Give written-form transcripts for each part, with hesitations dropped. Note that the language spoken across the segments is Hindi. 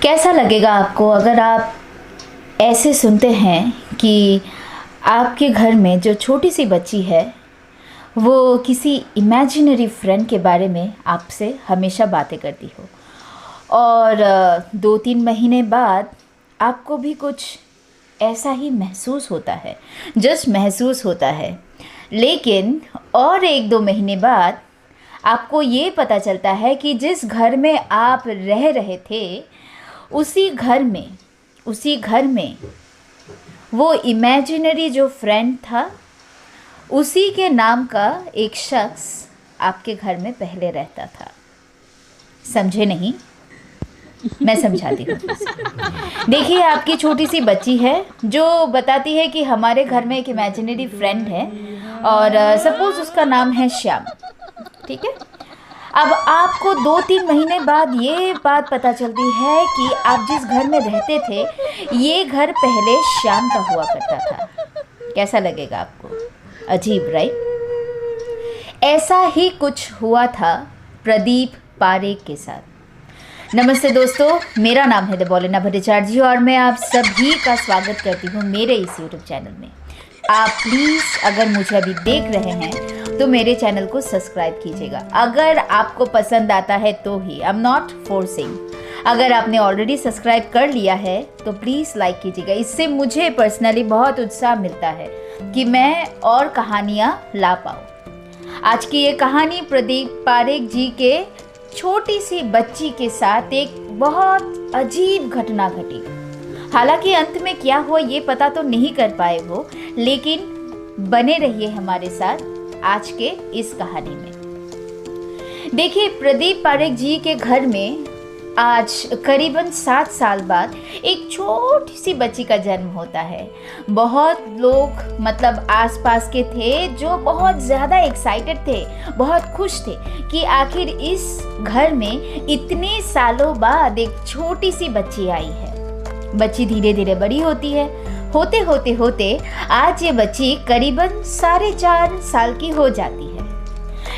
कैसा लगेगा आपको अगर आप ऐसे सुनते हैं कि आपके घर में जो छोटी सी बच्ची है वो किसी इमेजिनरी फ्रेंड के बारे में आपसे हमेशा बातें करती हो और 2-3 महीने बाद आपको भी कुछ ऐसा ही महसूस होता है, जस्ट महसूस होता है। लेकिन और 1-2 महीने बाद आपको ये पता चलता है कि जिस घर में आप रह रहे थे उसी घर में वो इमेजिनरी जो फ्रेंड था उसी के नाम का एक शख्स आपके घर में पहले रहता था। समझे नहीं? मैं समझाती हूँ। देखिए, आपकी छोटी सी बच्ची है जो बताती है कि हमारे घर में एक इमेजिनरी फ्रेंड है और सपोज उसका नाम है श्याम। ठीक है, अब आपको 2-3 महीने बाद ये बात पता चलती है कि आप जिस घर में रहते थे ये घर पहले श्याम का हुआ करता था। कैसा लगेगा आपको? अजीब, राइट? ऐसा ही कुछ हुआ था प्रदीप पारेख के साथ। नमस्ते दोस्तों, मेरा नाम है देबोलिना भट्टाचार्य और मैं आप सभी का स्वागत करती हूँ मेरे इस यूट्यूब चैनल में। आप प्लीज़ अगर मुझे अभी देख रहे हैं तो मेरे चैनल को सब्सक्राइब कीजिएगा। अगर आपको पसंद आता है तो ही, आई एम नॉट फोर्सिंग। अगर आपने ऑलरेडी सब्सक्राइब कर लिया है तो प्लीज़ लाइक कीजिएगा। इससे मुझे पर्सनली बहुत उत्साह मिलता है कि मैं और कहानियाँ ला पाऊँ। आज की ये कहानी प्रदीप पारेख जी के छोटी सी बच्ची के साथ एक बहुत अजीब घटना घटी। हालांकि अंत में क्या हुआ ये पता तो नहीं कर पाए वो, लेकिन बने रहिए हमारे साथ आज के इस कहानी में। देखिए, प्रदीप पारेख जी के घर में आज करीबन 7 साल बाद एक छोटी सी बच्ची का जन्म होता है। बहुत लोग मतलब आसपास के थे जो बहुत ज़्यादा एक्साइटेड थे, बहुत खुश थे कि आखिर इस घर में इतने सालों बाद एक छोटी सी बच्ची आई है। बच्ची धीरे धीरे बड़ी होती है। होते आज ये बच्ची करीबन 4.5 साल की हो जाती है।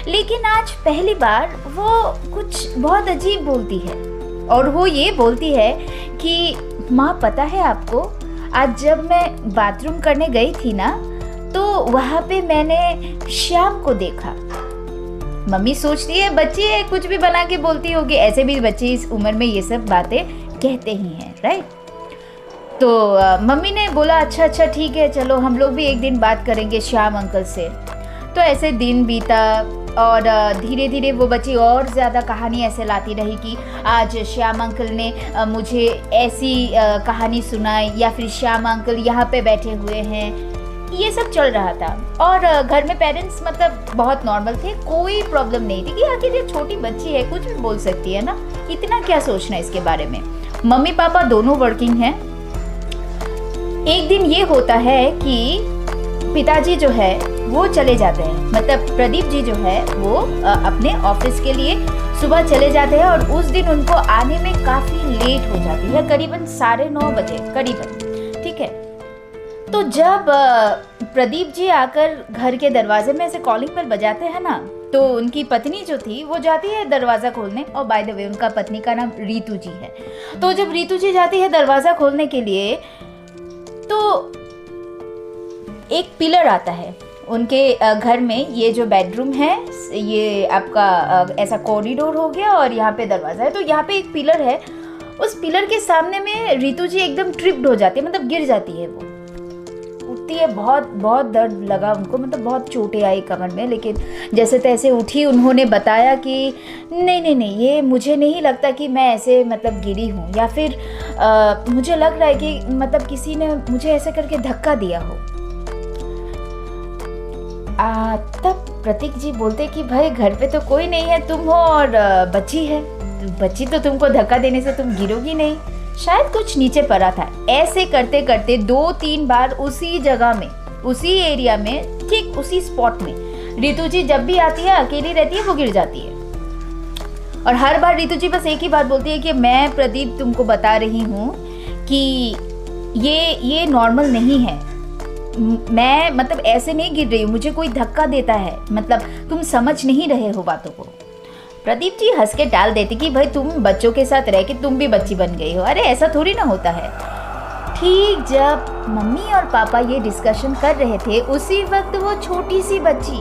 लेकिन आज पहली बार वो कुछ बहुत अजीब बोलती है और वो ये बोलती है कि माँ, पता है आपको, आज जब मैं बाथरूम करने गई थी ना तो वहाँ पे मैंने श्याम को देखा। मम्मी सोचती है बच्ची है, कुछ भी बना के बोलती होगी। ऐसे भी बच्चे इस उम्र में ये सब बातें कहते ही हैं, राइट? तो मम्मी ने बोला अच्छा ठीक है, चलो हम लोग भी एक दिन बात करेंगे श्याम अंकल से। तो ऐसे दिन बीता और धीरे धीरे वो बच्ची और ज़्यादा कहानी ऐसे लाती रही कि आज श्याम अंकल ने मुझे ऐसी कहानी सुनाई, या फिर श्याम अंकल यहाँ पे बैठे हुए हैं। ये सब चल रहा था और घर में पेरेंट्स मतलब बहुत नॉर्मल थे, कोई प्रॉब्लम नहीं थी कि आखिर ये छोटी बच्ची है, कुछ भी बोल सकती है ना, इतना क्या सोचना इसके बारे में। मम्मी पापा दोनों वर्किंग हैं। एक दिन ये होता है कि पिताजी जो है वो चले जाते हैं, मतलब प्रदीप जी जो है वो अपने ऑफिस के लिए सुबह चले जाते हैं और उस दिन उनको आने में काफ़ी लेट हो जाती है, करीबन 9:30 बजे करीबन। ठीक है, तो जब प्रदीप जी आकर घर के दरवाजे में ऐसे कॉलिंग बेल बजाते हैं ना, तो उनकी पत्नी जो थी वो जाती है दरवाज़ा खोलने। और बाय द वे उनका पत्नी का नाम रीतू जी है। तो जब रीतू जी जाती है दरवाज़ा खोलने के लिए तो एक पिलर आता है उनके घर में। ये जो बेडरूम है ये आपका ऐसा कॉरिडोर हो गया और यहाँ पे दरवाज़ा है। तो यहाँ पे एक पिलर है, उस पिलर के सामने में रीतू जी एकदम ट्रिप्ड हो जाती है, मतलब गिर जाती है। वो उठती है, बहुत दर्द लगा उनको, मतलब बहुत चोटें आई कमर में। लेकिन जैसे तैसे उठी। उन्होंने बताया कि नहीं, ये मुझे नहीं लगता कि मैं ऐसे मतलब गिरी हूँ, या फिर मुझे लग रहा है कि मतलब किसी ने मुझे ऐसे करके धक्का दिया हो। तब प्रतीक जी बोलते कि भाई घर पे तो कोई नहीं है, तुम हो और बच्ची है, बच्ची तो तुमको धक्का देने से तुम गिरोगी नहीं, शायद कुछ नीचे पड़ा था। ऐसे करते करते 2-3 बार उसी जगह में, उसी एरिया में, ठीक उसी स्पॉट में रीतू जी जब भी आती है, अकेली रहती है, वो गिर जाती है। और हर बार रीतू जी बस एक ही बात बोलती है कि मैं प्रदीप तुमको बता रही हूँ कि ये नॉर्मल नहीं है, मैं मतलब ऐसे नहीं गिर रही हूँ, मुझे कोई धक्का देता है, मतलब तुम समझ नहीं रहे हो बातों को। प्रदीप जी हंस के टाल देते कि भाई तुम बच्चों के साथ रह के तुम भी बच्ची बन गई हो, अरे ऐसा थोड़ी ना होता है। ठीक जब मम्मी और पापा ये डिस्कशन कर रहे थे उसी वक्त वो छोटी सी बच्ची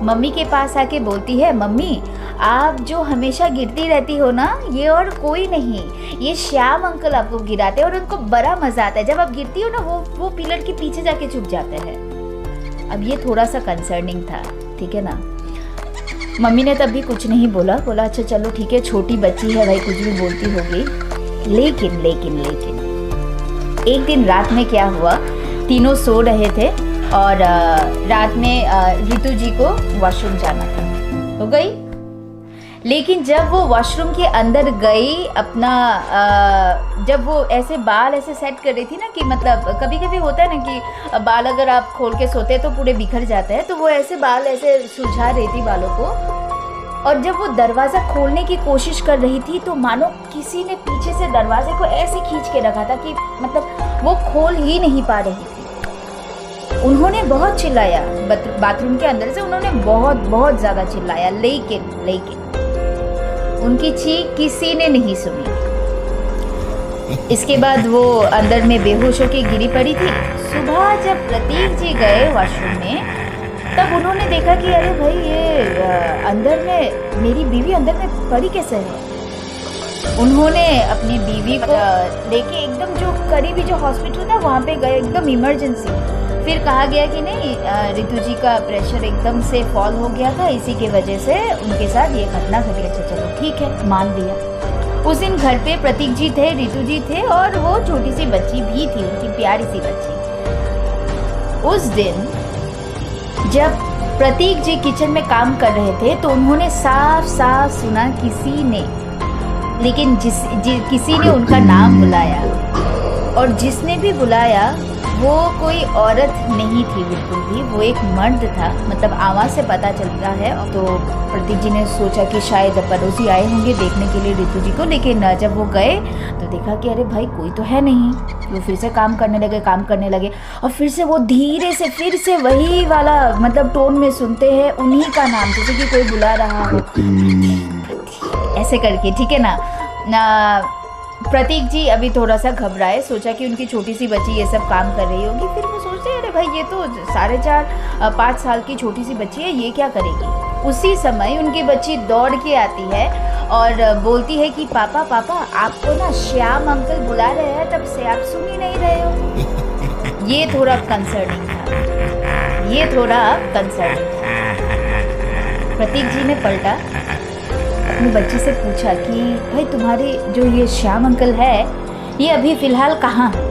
मम्मी के पास आके बोलती है, मम्मी आप जो हमेशा गिरती रहती हो ना, ये और कोई नहीं, ये श्याम अंकल आपको गिराते हैं और उनको बड़ा मजा आता है। जब आप गिरती हो ना वो पिलर के पीछे जाके छुप जाते हैं। अब ये थोड़ा सा कंसर्निंग था, ठीक है ना। मम्मी ने तब भी कुछ नहीं बोला अच्छा चलो ठीक है, छोटी बच्ची है भाई, कुछ भी बोलती होगी। लेकिन एक दिन रात में क्या हुआ, तीनों सो रहे थे और रात में रितु जी को वॉशरूम जाना था, हो गई। लेकिन जब वो वॉशरूम के अंदर गई अपना जब वो ऐसे बाल ऐसे सेट कर रही थी ना, कि मतलब कभी कभी होता है ना कि बाल अगर आप खोल के सोते हैं तो पूरे बिखर जाते हैं, तो वो ऐसे बाल ऐसे सुलझा रही थी बालों को। और जब वो दरवाज़ा खोलने की कोशिश कर रही थी तो मानो किसी ने पीछे से दरवाजे को ऐसे खींच के रखा था कि मतलब वो खोल ही नहीं पा रही थी। उन्होंने बहुत चिल्लाया बाथरूम के अंदर से, उन्होंने बहुत ज़्यादा चिल्लाया, लेकिन उनकी चीख किसी ने नहीं सुनी। इसके बाद वो अंदर में बेहोश होकर गिरी पड़ी थी। सुबह जब प्रतीक जी गए वॉशरूम में तब उन्होंने देखा कि अरे भाई ये अंदर में मेरी बीवी अंदर में पड़ी कैसे है। उन्होंने अपनी बीवी को लेके एकदम जो करीबी जो हॉस्पिटल था वहाँ पे गए, एकदम इमरजेंसी। फिर कहा गया कि नहीं रितु जी का प्रेशर एकदम से फॉल हो गया था, इसी की वजह से उनके साथ ये घटना घटी। अच्छा चलो ठीक है, मान लिया। उस दिन घर पे प्रतीक जी थे, रितु जी थे और वो छोटी सी बच्ची भी थी, उनकी प्यारी सी बच्ची। उस दिन जब प्रतीक जी किचन में काम कर रहे थे तो उन्होंने साफ सुना किसी ने, लेकिन किसी ने उनका नाम बुलाया, और जिसने भी बुलाया वो कोई औरत नहीं थी बिल्कुल भी, वो एक मर्द था। मतलब आवाज़ से पता चलता है। तो प्रतीक जी ने सोचा कि शायद पड़ोसी आए होंगे देखने के लिए रितु जी को, लेकिन जब वो गए तो देखा कि अरे भाई कोई तो है नहीं। वो फिर से काम करने लगे और फिर से वो धीरे से फिर से वही वाला मतलब टोन में सुनते हैं उन्हीं का नाम, जैसे कि कोई बुला रहा हो ऐसे करके, ठीक है ना। प्रतीक जी अभी थोड़ा सा घबराए, सोचा कि उनकी छोटी सी बच्ची ये सब काम कर रही होगी। फिर वो सोचते अरे भाई ये तो 4.5-5 साल की छोटी सी बच्ची है, ये क्या करेगी। उसी समय उनकी बच्ची दौड़ के आती है और बोलती है कि पापा आपको ना श्याम अंकल बुला रहे हैं, तब से आप सुन ही नहीं रहे हो। ये थोड़ा कंसर्निंग था। प्रतीक जी ने पलटा, अपनी बच्ची से पूछा कि भाई तुम्हारे जो ये श्याम अंकल है ये अभी फ़िलहाल कहाँ है।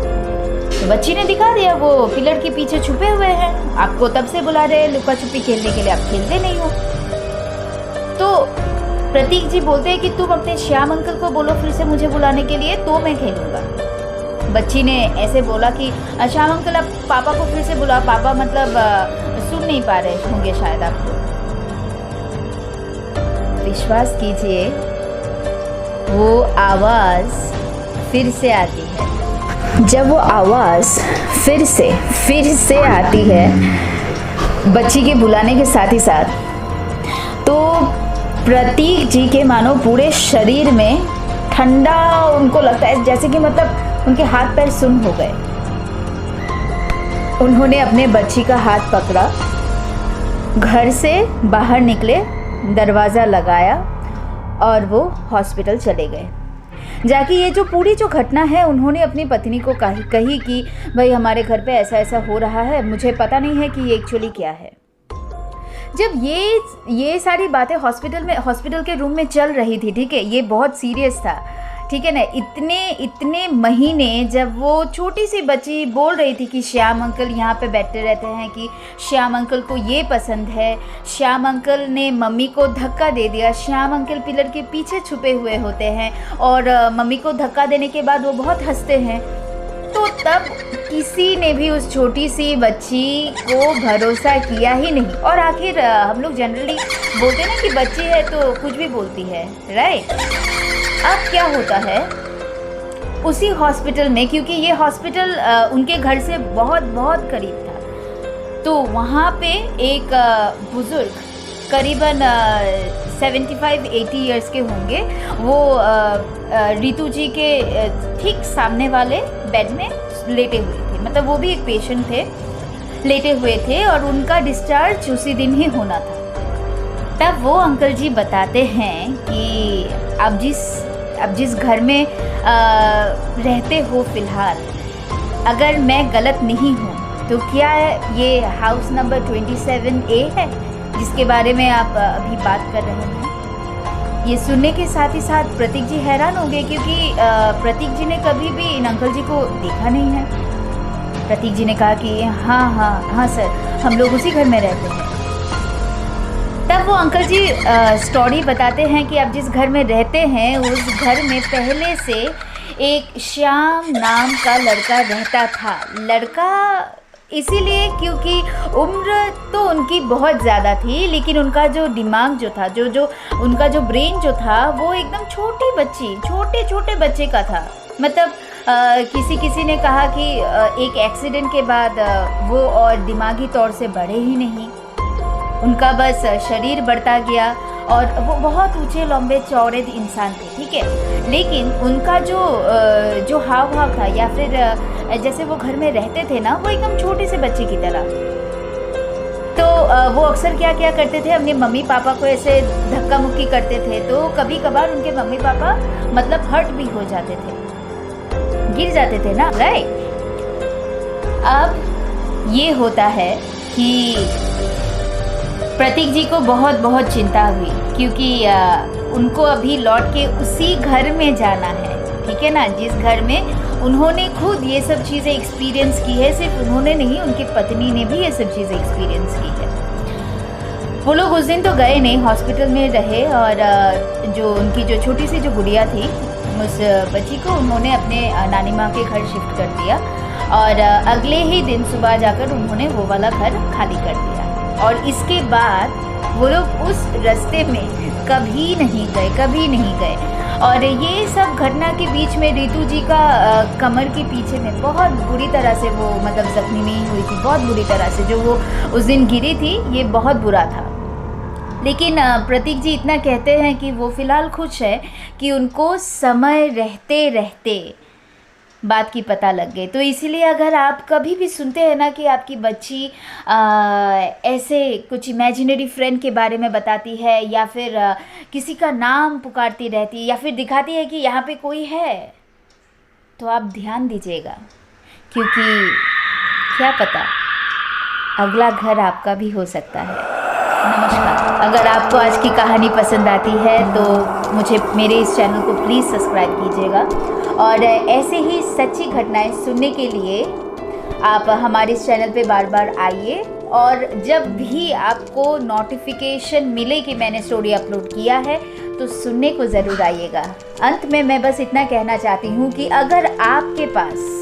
तो बच्ची ने दिखा दिया, वो पिलर के पीछे छुपे हुए हैं, आपको तब से बुला रहे हैं लुका छुपी खेलने के लिए, आप खेलते नहीं हो। तो प्रतीक जी बोलते हैं कि तुम अपने श्याम अंकल को बोलो फिर से मुझे बुलाने के लिए, तो मैं खेलूँगा। बच्ची ने ऐसे बोला कि श्याम अंकल आप पापा को फिर से बुलाओ, पापा मतलब सुन नहीं पा रहे होंगे शायद आपको। विश्वास कीजिए वो आवाज़ फिर से आती है। जब वो आवाज़ फिर से आती है बच्ची के बुलाने के साथ ही साथ, तो प्रतीक जी के मानो पूरे शरीर में ठंडा उनको लगता है, जैसे कि मतलब उनके हाथ पैर सुन्न हो गए। उन्होंने अपने बच्ची का हाथ पकड़ा, घर से बाहर निकले, दरवाज़ा लगाया और वो हॉस्पिटल चले गए। जाके ये जो पूरी जो घटना है उन्होंने अपनी पत्नी को कही कि भाई हमारे घर पे ऐसा हो रहा है, मुझे पता नहीं है कि ये एक्चुअली क्या है। जब ये सारी बातें हॉस्पिटल के रूम में चल रही थी, ठीक है, ये बहुत सीरियस था, ठीक है ना। इतने महीने जब वो छोटी सी बच्ची बोल रही थी कि श्याम अंकल यहाँ पे बैठे रहते हैं, कि श्याम अंकल को ये पसंद है, श्याम अंकल ने मम्मी को धक्का दे दिया, श्याम अंकल पिलर के पीछे छुपे हुए होते हैं और मम्मी को धक्का देने के बाद वो बहुत हंसते हैं, तो तब किसी ने भी उस छोटी सी बच्ची को भरोसा किया ही नहीं। और आखिर हम लोग जनरली बोलते हैं ना कि बच्ची है तो कुछ भी बोलती है, राइट। अब क्या होता है उसी हॉस्पिटल में, क्योंकि ये हॉस्पिटल उनके घर से बहुत करीब था, तो वहाँ पे एक बुज़ुर्ग करीबन 75-80 ईयर्स के होंगे। वो रितु जी के ठीक सामने वाले बेड में लेटे हुए थे, मतलब वो भी एक पेशेंट थे, लेटे हुए थे और उनका डिस्चार्ज उसी दिन ही होना था। तब वो अंकल जी बताते हैं कि आप जिस घर में रहते हो फ़िलहाल, अगर मैं गलत नहीं हूँ तो क्या ये हाउस नंबर 27A है जिसके बारे में आप अभी बात कर रहे हैं। ये सुनने के साथ ही साथ प्रतीक जी हैरान हो गए, क्योंकि प्रतीक जी ने कभी भी इन अंकल जी को देखा नहीं है। प्रतीक जी ने कहा कि हाँ सर, हम लोग उसी घर में रहते हैं। तब वो अंकल जी स्टोरी बताते हैं कि आप जिस घर में रहते हैं उस घर में पहले से एक श्याम नाम का लड़का रहता था। लड़का इसीलिए क्योंकि उम्र तो उनकी बहुत ज़्यादा थी, लेकिन उनका जो दिमाग जो था, जो उनका जो ब्रेन जो था, वो एकदम छोटे बच्चे का था। मतलब किसी ने कहा कि एक एक्सीडेंट के बाद वो और दिमागी तौर से बढ़े ही नहीं, उनका बस शरीर बढ़ता गया और वो बहुत ऊंचे लंबे चौड़े इंसान थे, ठीक है। लेकिन उनका जो हाव भाव था, या फिर जैसे वो घर में रहते थे ना, वो एकदम छोटे से बच्चे की तरह। तो वो अक्सर क्या करते थे, अपने मम्मी पापा को ऐसे धक्का मुक्की करते थे, तो कभी कभार उनके मम्मी पापा मतलब हर्ट भी हो जाते थे, गिर जाते थे ना, राइट। अब ये होता है कि प्रतीक जी को बहुत चिंता हुई, क्योंकि उनको अभी लौट के उसी घर में जाना है, ठीक है ना, जिस घर में उन्होंने खुद ये सब चीज़ें एक्सपीरियंस की है। सिर्फ उन्होंने नहीं, उनकी पत्नी ने भी ये सब चीज़ें एक्सपीरियंस की है। वो लोग उस दिन तो गए नहीं, हॉस्पिटल में रहे, और जो उनकी जो छोटी सी जो गुड़िया थी, उस बच्ची को उन्होंने अपने नानी माँ के घर शिफ्ट कर दिया, और अगले ही दिन सुबह जाकर उन्होंने वो वाला घर खाली कर दिया। और इसके बाद वो लोग उस रास्ते में कभी नहीं गए। और ये सब घटना के बीच में रितु जी का कमर के पीछे में बहुत बुरी तरह से वो मतलब जख्मी नहीं हुई थी, बहुत बुरी तरह से जो वो उस दिन गिरी थी, ये बहुत बुरा था। लेकिन प्रतीक जी इतना कहते हैं कि वो फ़िलहाल खुश है कि उनको समय रहते रहते बात की पता लग गई। तो इसीलिए अगर आप कभी भी सुनते हैं ना कि आपकी बच्ची ऐसे कुछ इमेजिनरी फ्रेंड के बारे में बताती है, या फिर किसी का नाम पुकारती रहती है, या फिर दिखाती है कि यहाँ पे कोई है, तो आप ध्यान दीजिएगा, क्योंकि क्या पता अगला घर आपका भी हो सकता है। नमस्कार। अगर आपको आज की कहानी पसंद आती है तो मेरे इस चैनल को प्लीज़ सब्सक्राइब कीजिएगा, और ऐसे ही सच्ची घटनाएं सुनने के लिए आप हमारे इस चैनल पे बार बार आइए, और जब भी आपको नोटिफिकेशन मिले कि मैंने स्टोरी अपलोड किया है तो सुनने को ज़रूर आइएगा। अंत में मैं बस इतना कहना चाहती हूँ कि अगर आपके पास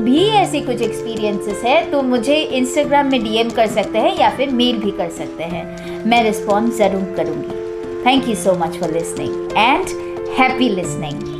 भी ऐसी कुछ एक्सपीरियंसेस है तो मुझे इंस्टाग्राम में DM कर सकते हैं, या फिर मेल भी कर सकते हैं, मैं रिस्पॉन्स ज़रूर करूँगी। Thank you so much for listening and happy listening.